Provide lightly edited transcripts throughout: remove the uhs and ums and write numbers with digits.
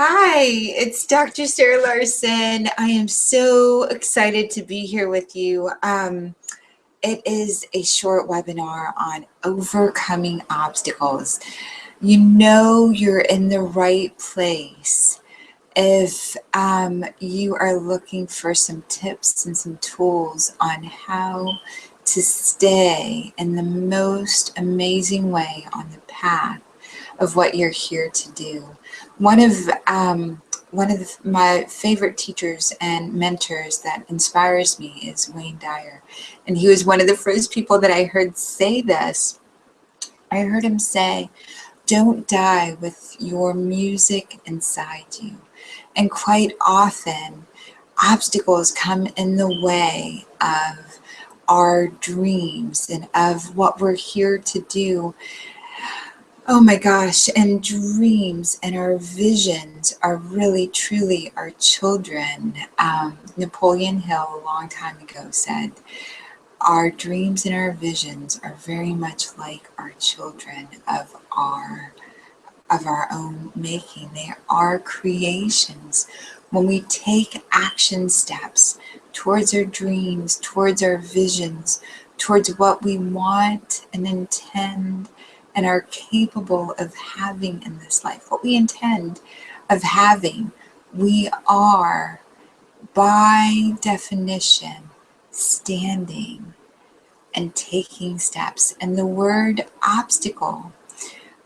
Hi, it's Dr. Sarah Larson. I am so excited to be here with you. It is a short webinar on overcoming obstacles. You know you're in the right place if you are looking for some tips and some tools on how to stay in the most amazing way on the path of what you're here to do. One of my favorite teachers and mentors that inspires me is Wayne Dyer, and he was one of the first people that I heard say this. I heard him say, "Don't die with your music inside you." And quite often, obstacles come in the way of our dreams and of what we're here to do. Oh my gosh, and dreams and our visions are really, truly our children. Napoleon Hill, a long time ago, said, our dreams and our visions are very much like our children of our own making. They are creations. When we take action steps towards our dreams, towards our visions, towards what we want and intend and are capable of having in this life, what we intend of having, we are, by definition, standing and taking steps. And the word obstacle,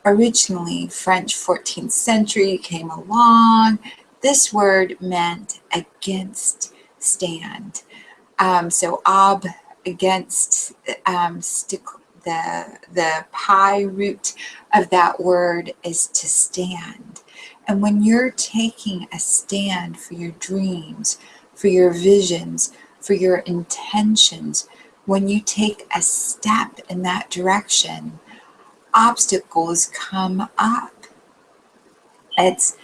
originally French 14th century, came along. This word meant against, stand. So against, the pi root of that word is to stand. And when you're taking a stand for your dreams, for your visions, for your intentions, when you take a step in that direction, obstacles come up. It's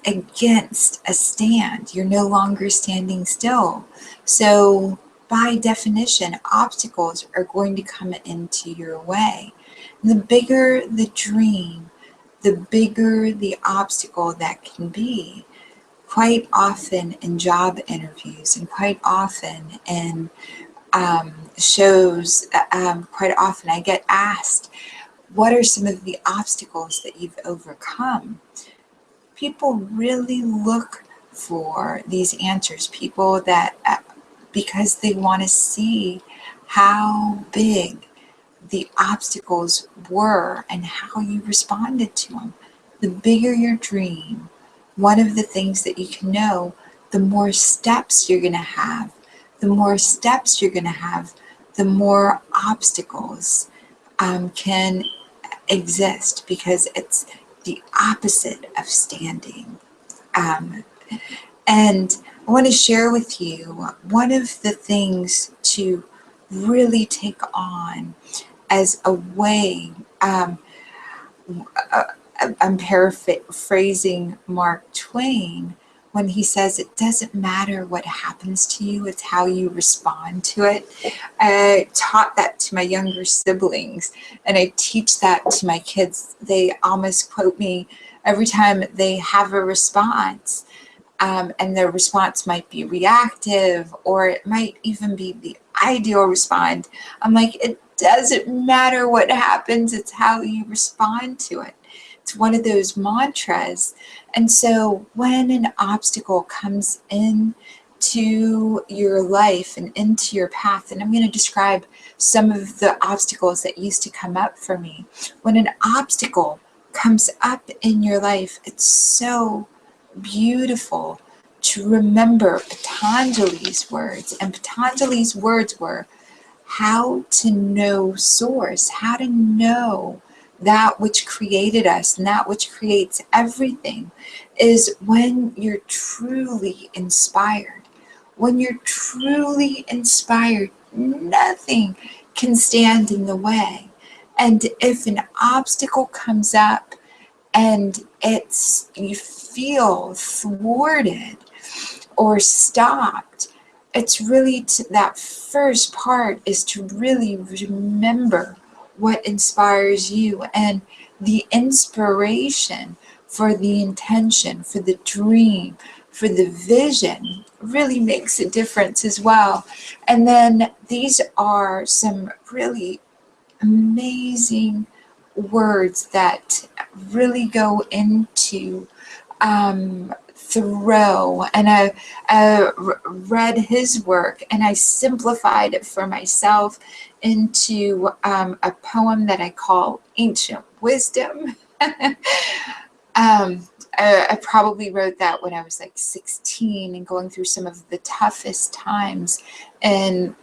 against a stand. You're no longer standing still. So by definition, obstacles are going to come into your way. And the bigger the dream, the bigger the obstacle that can be. Quite often in job interviews and quite often in shows, quite often I get asked, what are some of the obstacles that you've overcome? People really look for these answers. People that, because they want to see how big the obstacles were and how you responded to them. The bigger your dream, one of the things that you can know, the more steps you're going to have. The more steps you're going to have, the more obstacles can exist, because it's the opposite of standing. And I want to share with you one of the things to really take on as a way. I'm paraphrasing Mark Twain when he says, it doesn't matter what happens to you, it's how you respond to it. I taught that to my younger siblings, and I teach that to my kids. They almost quote me every time they have a response, and their response might be reactive, or it might even be the ideal response. I'm like, it doesn't matter what happens, it's how you respond to it. It's one of those mantras. And so when an obstacle comes into your life and into your path, and I'm going to describe some of the obstacles that used to come up for me. When an obstacle comes up in your life, it's so beautiful to remember Patanjali's words. And Patanjali's words were, how to know source, how to know that which created us and that which creates everything, is when you're truly inspired. When you're truly inspired, nothing can stand in the way. And if an obstacle comes up and you feel thwarted or stopped, it's really that first part is to really remember what inspires you. And the inspiration for the intention, for the dream, for the vision, really makes a difference as well. And then these are some really amazing words that really go into Thoreau, and I read his work and I simplified it for myself into a poem that I call Ancient Wisdom. I probably wrote that when I was like 16 and going through some of the toughest times in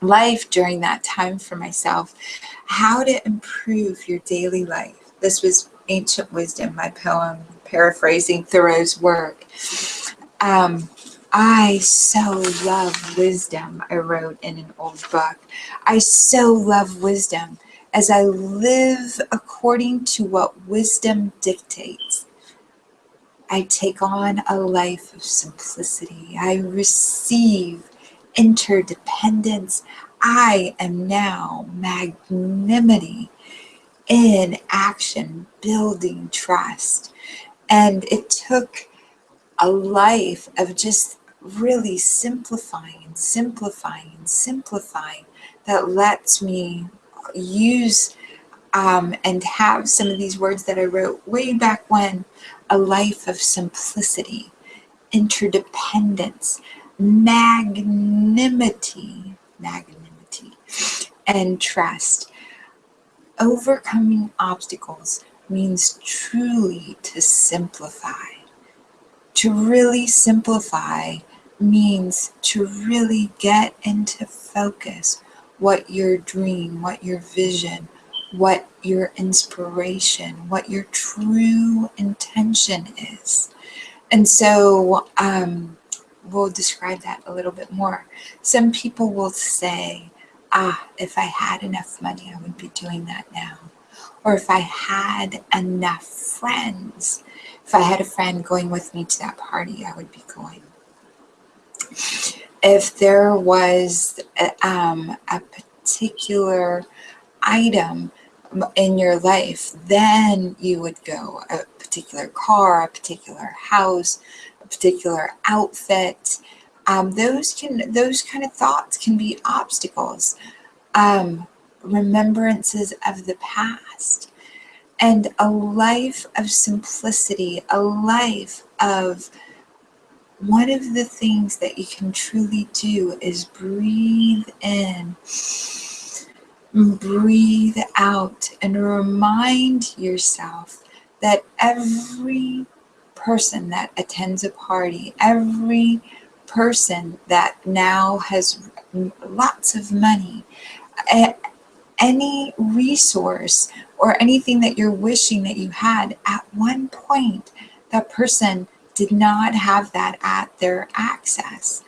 life during that time for myself. How to improve your daily life. This was Ancient Wisdom, my poem, paraphrasing Thoreau's work. I so love wisdom, I wrote in an old book. I so love wisdom as I live according to what wisdom dictates. I take on a life of simplicity. I receive interdependence. I am now magnanimity in action, building trust. And it took a life of just really simplifying that lets me use and have some of these words that I wrote way back when. A life of simplicity, interdependence, magnanimity, and trust. Overcoming obstacles means truly to simplify. To really simplify means to really get into focus what your dream, what your vision, what your inspiration, what your true intention is. And so we'll describe that a little bit more. Some people will say, if I had enough money, I would be doing that now. Or if I had enough friends, if I had a friend going with me to that party, I would be going. If there was a particular item in your life, then you would go. A particular car, a particular house, a particular outfit. Those kind of thoughts can be obstacles, remembrances of the past, and a life of simplicity, a life of one of the things that you can truly do is breathe in, breathe out, and remind yourself that every person that attends a party, every person that now has lots of money, any resource or anything that you're wishing that you had, at one point, that person did not have that at their access.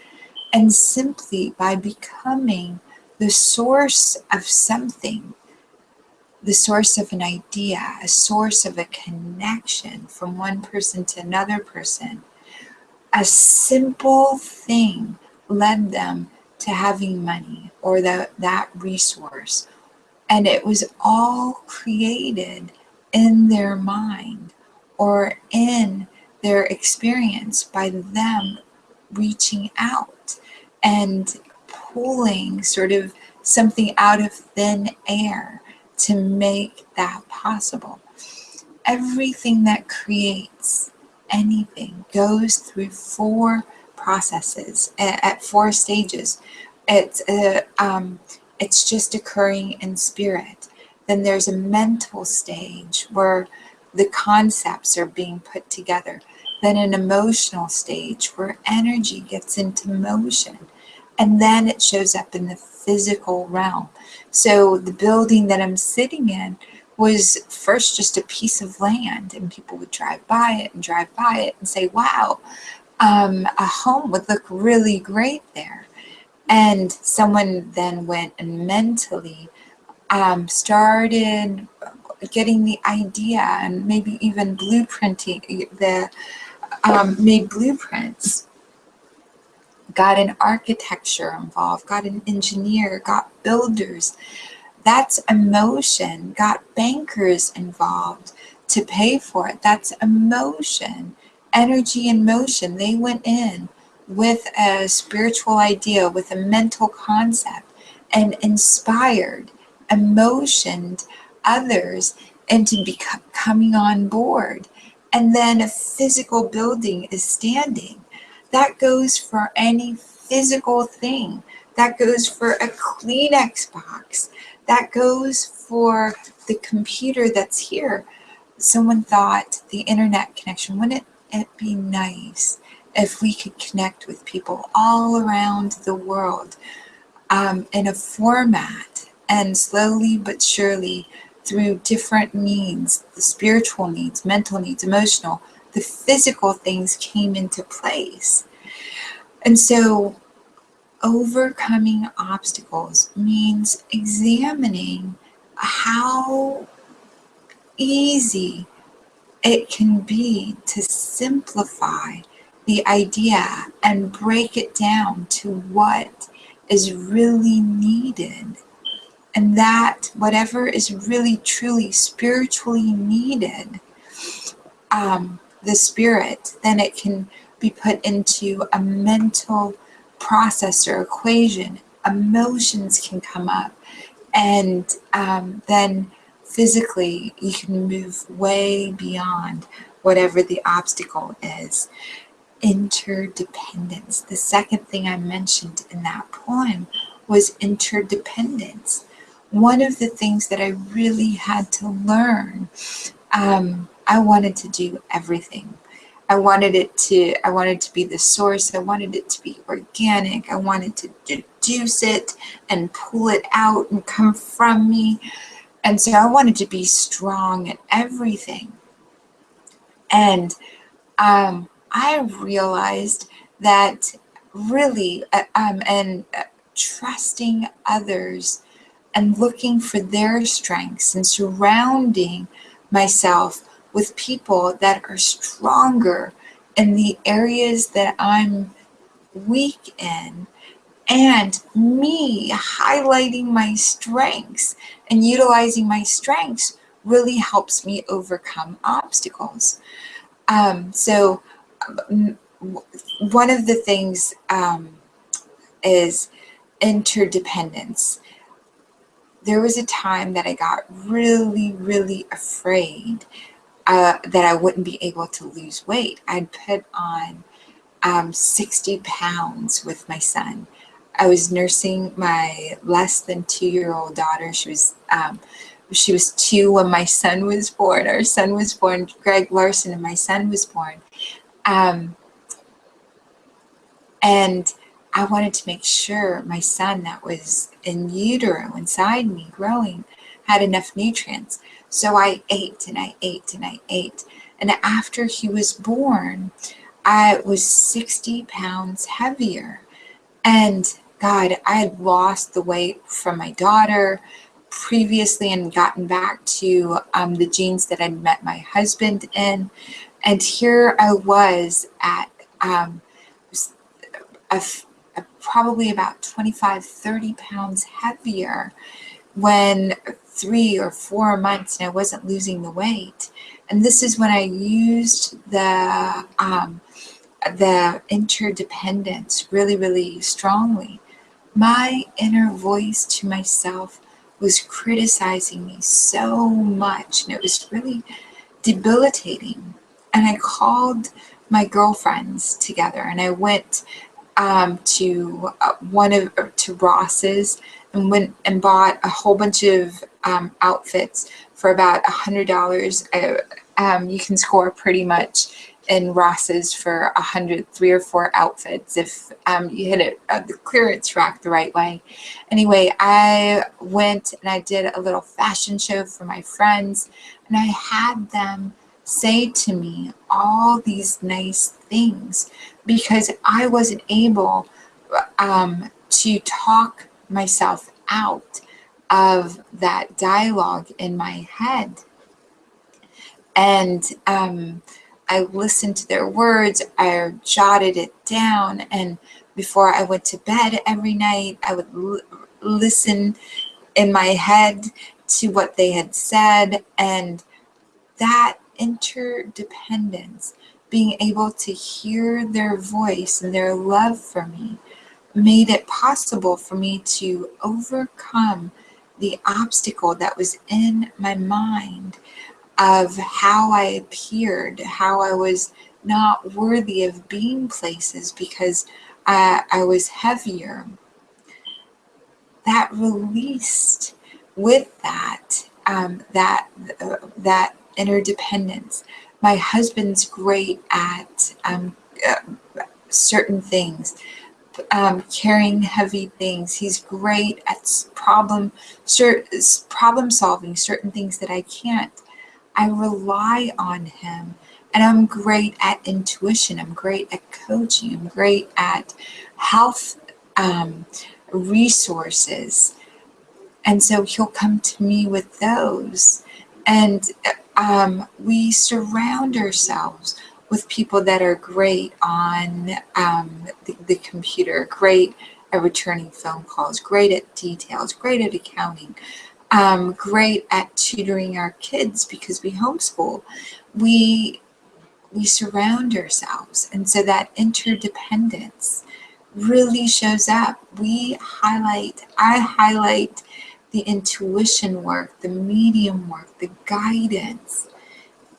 And simply by becoming the source of something, the source of an idea, a source of a connection from one person to another person, a simple thing led them to having money or that resource. And it was all created in their mind or in their experience by them reaching out and pulling sort of something out of thin air to make that possible. Everything that creates anything goes through 4 processes at 4 stages. It's just occurring in spirit. Then there's a mental stage where the concepts are being put together. Then an emotional stage where energy gets into motion. And then it shows up in the physical realm. So the building that I'm sitting in was first just a piece of land, and people would drive by it and say, wow, a home would look really great there. And someone then went and mentally started getting the idea and maybe even blueprinting made blueprints, got an architecture involved, got an engineer, got builders. That's emotion, got bankers involved. to pay for it. That's emotion, energy and motion. They went in with a spiritual idea, with a mental concept, and inspired, emotioned others into coming on board. And then a physical building is standing. That goes for any physical thing. That goes for a Kleenex box. That goes for the computer that's here. Someone thought the internet connection, wouldn't it be nice if we could connect with people all around the world in a format, and slowly but surely through different needs, the spiritual needs, mental needs, emotional, the physical things came into place. And so overcoming obstacles means examining how easy it can be to simplify the idea and break it down to what is really needed. And that whatever is really truly spiritually needed, the spirit, then it can be put into a mental process or equation. Emotions can come up, and then physically you can move way beyond whatever the obstacle is. Interdependence. The second thing I mentioned in that poem was interdependence. One of the things that I really had to learn, I wanted to do everything. I wanted to be the source. I wanted it to be organic. I wanted to deduce it and pull it out and come from me. And so I wanted to be strong at everything. And I realized that really, trusting others and looking for their strengths and surrounding myself with people that are stronger in the areas that I'm weak in, and me highlighting my strengths and utilizing my strengths really helps me overcome obstacles. So one of the things is interdependence. There was a time that I got really, really afraid that I wouldn't be able to lose weight. I'd put on 60 pounds with my son. I was nursing my less than 2-year-old daughter. She was 2 when my son was born. Our son was born, Greg Larson, and my son was born. And I wanted to make sure my son that was in utero inside me growing had enough nutrients. So I ate and I ate and I ate. And after he was born, I was 60 pounds heavier. And God, I had lost the weight from my daughter previously and gotten back to the jeans that I'd met my husband in. And here I was at probably about 25, 30 pounds heavier when 3 or 4 months and I wasn't losing the weight. And this is when I used the interdependence really, really strongly. My inner voice to myself was criticizing me so much, and it was really debilitating. And I called my girlfriends together, and I went to Ross's and went and bought a whole bunch of outfits for about $100. You can score pretty much in Ross's for 3 or 4 outfits if you hit it the clearance rack the right way. Anyway, I went and I did a little fashion show for my friends, and I had them say to me all these nice things because I wasn't able to talk myself out of that dialogue in my head. And I listened to their words, I jotted it down, and before I went to bed every night, I would listen in my head to what they had said, and that interdependence, being able to hear their voice and their love for me, made it possible for me to overcome the obstacle that was in my mind of how I appeared, how I was not worthy of being places because I was heavier. That released with that interdependence. My husband's great at certain things, carrying heavy things. He's great at problem solving, certain things that I can't. I rely on him. And I'm great at intuition. I'm great at coaching. I'm great at health resources. And so he'll come to me with those. And we surround ourselves with people that are great on the computer, great at returning phone calls, great at details, great at accounting, great at tutoring our kids because we homeschool. We surround ourselves. And so that interdependence really shows up. I highlight the intuition work, the medium work, the guidance.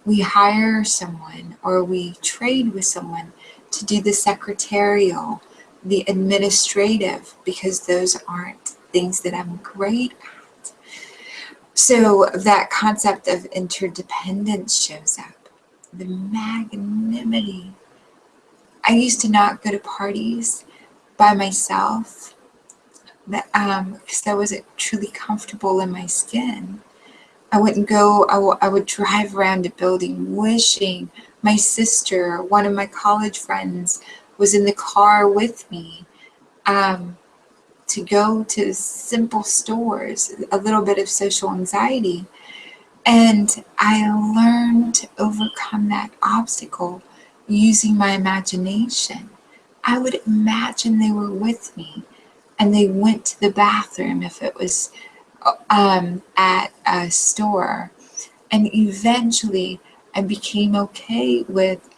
We hire someone or we trade with someone to do the secretarial, the administrative, because those aren't things that I'm great at. So that concept of interdependence shows up. The magnanimity. I used to not go to parties by myself because I wasn't truly comfortable in my skin. I wouldn't go, I would drive around a building wishing my sister, one of my college friends, was in the car with me to go to simple stores, a little bit of social anxiety. And I learned to overcome that obstacle using my imagination. I would imagine they were with me and they went to the bathroom if it was at a store. And eventually I became okay with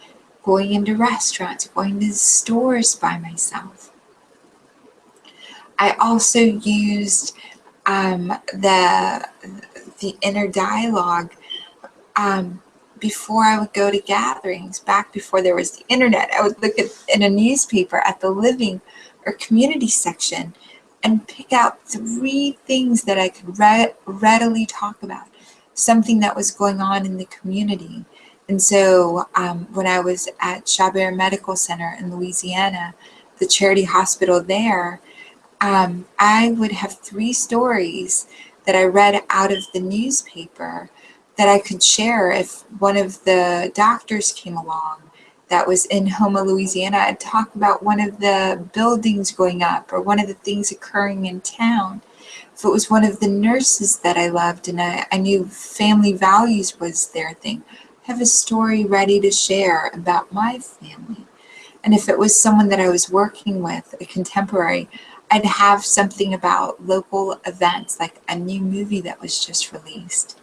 going into restaurants, going to stores by myself. I also used the inner dialogue before I would go to gatherings, back before there was the internet. I would look in a newspaper at the living or community section and pick out 3 things that I could readily talk about, something that was going on in the community. And so when I was at Chabert Medical Center in Louisiana, the charity hospital there, I would have 3 stories that I read out of the newspaper that I could share if one of the doctors came along that was in Houma, Louisiana. I'd talk about one of the buildings going up or one of the things occurring in town. If it was one of the nurses that I loved and I knew family values was their thing, I have a story ready to share about my family. And if it was someone that I was working with, a contemporary, I'd have something about local events, like a new movie that was just released.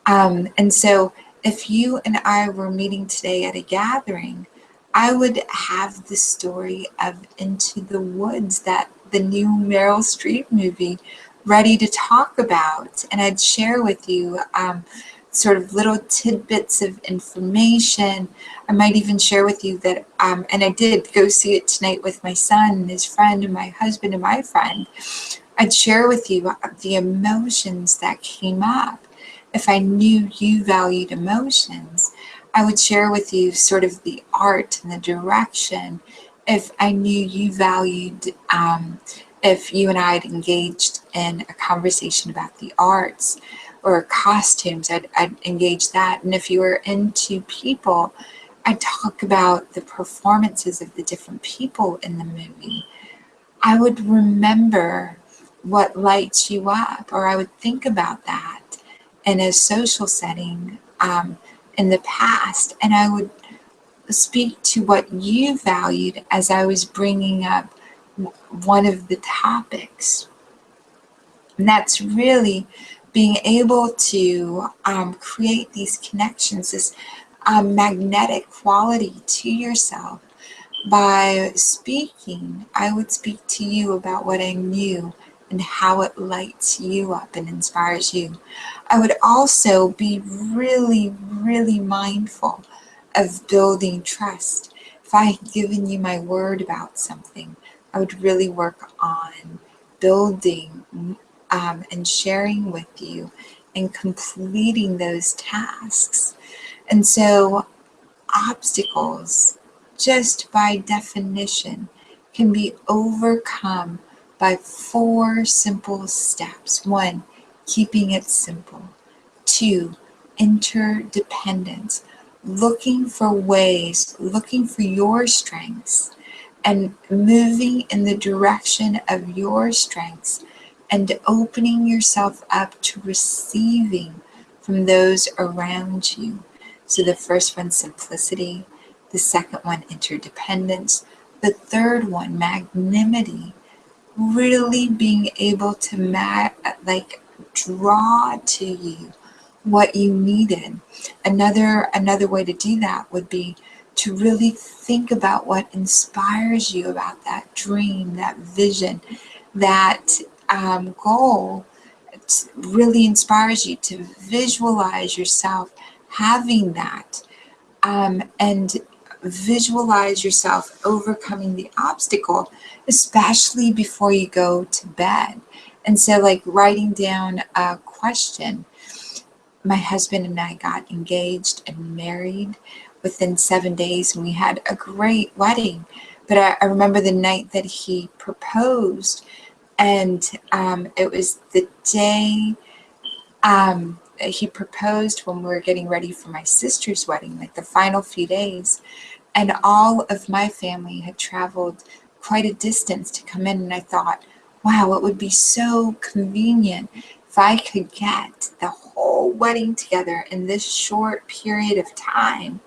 And so if you and I were meeting today at a gathering, I would have the story of Into the Woods, that the new Meryl Streep movie, ready to talk about. And I'd share with you sort of little tidbits of information. I might even share with you that, and I did go see it tonight with my son and his friend and my husband and my friend. I'd share with you the emotions that came up. If I knew you valued emotions, I would share with you sort of the art and the direction. If I knew you valued, if you and I had engaged in a conversation about the arts or costumes, I'd engage that. And if you were into people, I'd talk about the performances of the different people in the movie. I would remember what lights you up, or I would think about that in a social setting in the past, and I would speak to what you valued as I was bringing up one of the topics. And that's really being able to create these connections, this magnetic quality to yourself. By speaking, I would speak to you about what I knew and how it lights you up and inspires you. I would also be really, really mindful of building trust. If I had given you my word about something, I would really work on building and sharing with you and completing those tasks. And so obstacles, just by definition, can be overcome by 4 simple steps. 1, keeping it simple. 2, interdependence, looking for ways, looking for your strengths, and moving in the direction of your strengths, and opening yourself up to receiving from those around you. So the first one, simplicity. The second one, interdependence. The third one, magnanimity. Really being able to draw to you what you needed. Another way to do that would be to really think about what inspires you about that dream, that vision, that goal. It really inspires you to visualize yourself having that, and visualize yourself overcoming the obstacle, especially before you go to bed. And so, like, writing down a question. My husband and I got engaged and married within 7 days, and we had a great wedding. But I remember the night that he proposed, and it was the day he proposed when we were getting ready for my sister's wedding, like the final few days. And all of my family had traveled quite a distance to come in. And I thought, wow, it would be so convenient if I could get the whole wedding together in this short period of time.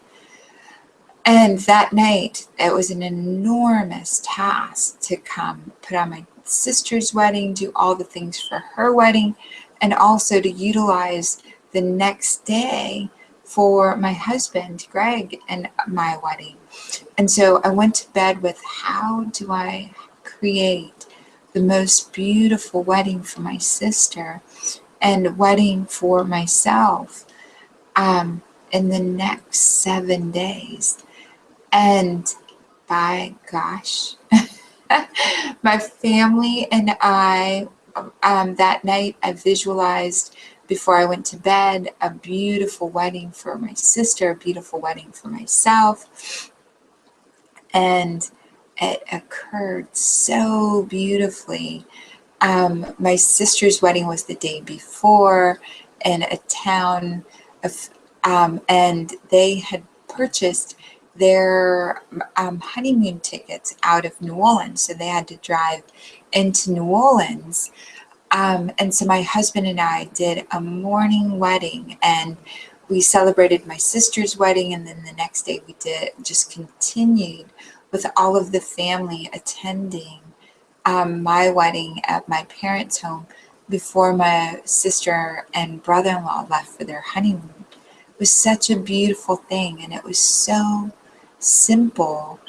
And that night, it was an enormous task to come put on my sister's wedding, do all the things for her wedding, and also to utilize the next day for my husband, Greg, and my wedding. And so I went to bed with, how do I create the most beautiful wedding for my sister and wedding for myself in the next 7 days? And by gosh, my family and I, that night, I visualized before I went to bed a beautiful wedding for my sister, a beautiful wedding for myself. And it occurred so beautifully. My sister's wedding was the day before in a town of, and they had purchased their honeymoon tickets out of New Orleans, so they had to drive into New Orleans. And so my husband and I did a morning wedding, and we celebrated my sister's wedding, and then the next day we just continued with all of the family attending my wedding at my parents' home before my sister and brother-in-law left for their honeymoon. It was such a beautiful thing, and it was so simple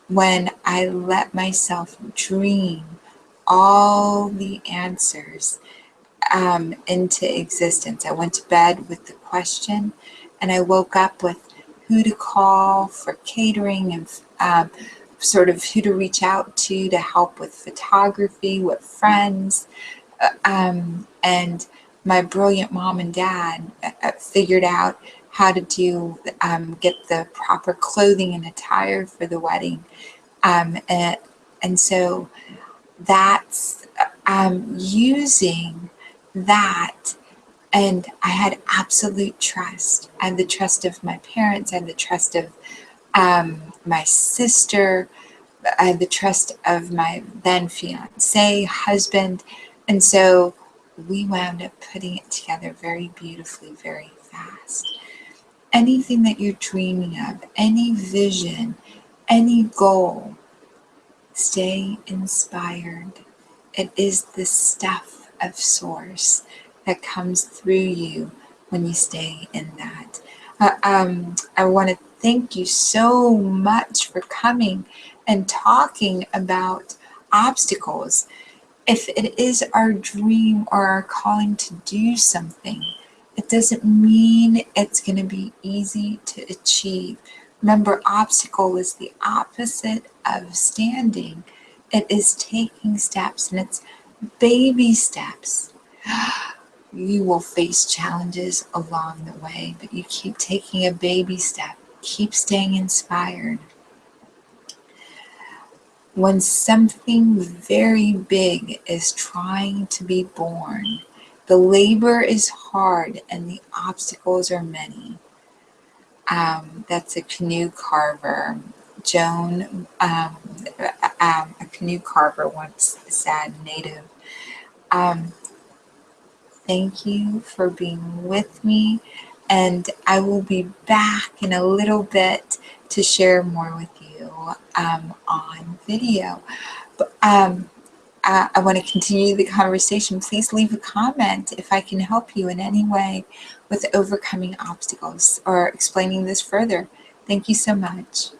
when I let myself dream all the answers into existence. I went to bed with the question, and I woke up with who to call for catering and sort of who to reach out to help with photography, what friends, and my brilliant mom and dad figured out how to do get the proper clothing and attire for the wedding, and so that's using that. And I had absolute trust. I had the trust of my parents. I had the trust of my sister. I had the trust of my then fiance, husband. And so we wound up putting it together very beautifully, very fast. Anything that you're dreaming of, any vision, any goal, stay inspired. It is the stuff of source that comes through you when you stay in that. I want to thank you so much for coming and talking about obstacles. If it is our dream or our calling to do something, it doesn't mean it's going to be easy to achieve. Remember, obstacle is the opposite of standing. It is taking steps, and it's baby steps. You will face challenges along the way, but you keep taking a baby step. Keep staying inspired. When something very big is trying to be born, the labor is hard and the obstacles are many. That's a canoe carver. Joan, a canoe carver once said, native. Thank you for being with me, and I will be back in a little bit to share more with you on video. But I want to continue the conversation. Please leave a comment if I can help you in any way with overcoming obstacles or explaining this further. Thank you so much.